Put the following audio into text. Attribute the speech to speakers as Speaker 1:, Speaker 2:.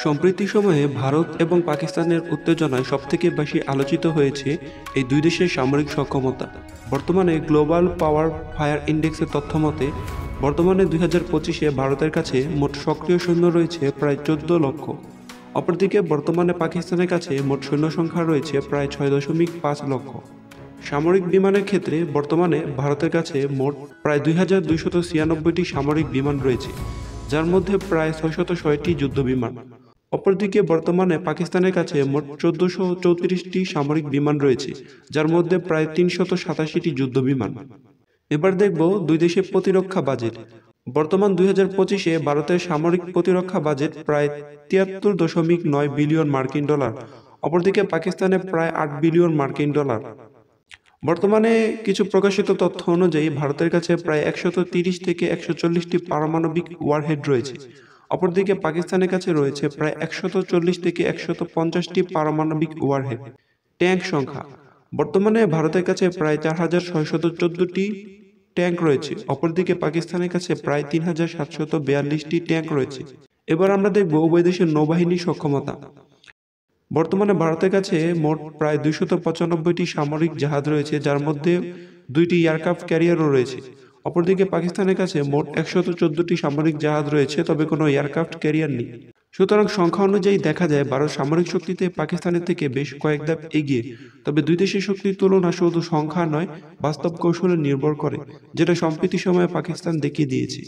Speaker 1: সম্প্রতি সময়ে ভারত এবং পাকিস্তানের উত্তেজনায় সবথেকে বেশি আলোচিত হয়েছে এই দুই দেশের সামরিক সক্ষমতা। বর্তমানে গ্লোবাল পাওয়ার ফায়ার ইন্ডেক্সের তথ্য মতে বর্তমানে 2025-এ ভারতের কাছে মোট সক্রিয় সৈন্য রয়েছে প্রায় 14 লক্ষ। অপরদিকে বর্তমানে পাকিস্তানের কাছে মোট সৈন্য সংখ্যা রয়েছে প্রায় 6.5 লক্ষ। সামরিক বিমানের ক্ষেত্রে বর্তমানে ভারতের কাছে মোট প্রায় 2296টি সামরিক বিমান রয়েছে, যার মধ্যে প্রায় 606টি যুদ্ধ বিমান। অপরদিকে বর্তমানে পাকিস্তানের কাছে মোট 1434টি সামরিক বিমান রয়েছে, যার মধ্যে প্রায় 387টি যুদ্ধ বিমান। এবার দেখব দুই দেশের প্রতিরক্ষা বাজেট। বর্তমান 2025-এ ভারতের সামরিক প্রতিরক্ষা বাজেট প্রায় 73.9 বিলিয়ন মার্কিন ডলার। অপরদিকে পাকিস্তানে প্রায় 8 বিলিয়ন মার্কিন ডলার। বর্তমানে কিছু প্রকাশিত তথ্য অনুযায়ী ভারতের কাছে প্রায় 130 থেকে 140টি পারমাণবিক ওয়ারহেড রয়েছে। অপরদিকে পাকিস্তানের কাছে রয়েছে প্রায় 140 থেকে 150টি পারমাণবিক ওয়ারহেড। ট্যাঙ্ক সংখ্যা বর্তমানে ভারতের কাছে প্রায় 4614টি ট্যাঙ্ক রয়েছে। অপরদিকে পাকিস্তানের কাছে প্রায় 3742টি ট্যাঙ্ক রয়েছে। এবার আমরা দেখব উভয় দেশের নৌবাহিনীর সক্ষমতা। বর্তমানে ভারতের কাছে মোট প্রায় 295টি সামরিক জাহাজ রয়েছে, যার মধ্যে 2টি এয়ারক্রাফট ক্যারিয়ারও রয়েছে। অপরদিকে পাকিস্তানের কাছে মোট 114টি সামরিক জাহাজ রয়েছে, তবে কোনো এয়ারক্রাফট ক্যারিয়ার নেই। সুতরাং সংখ্যা অনুযায়ী দেখা যায় ভারত সামরিক শক্তিতে পাকিস্তানের থেকে বেশ কয়েক ধাপ এগিয়ে। তবে দুই দেশের শক্তির তুলনা শুধু সংখ্যা নয়, বাস্তব কৌশলে নির্ভর করে, যেটা সম্প্রতি সময়ে পাকিস্তান দেখিয়ে দিয়েছে।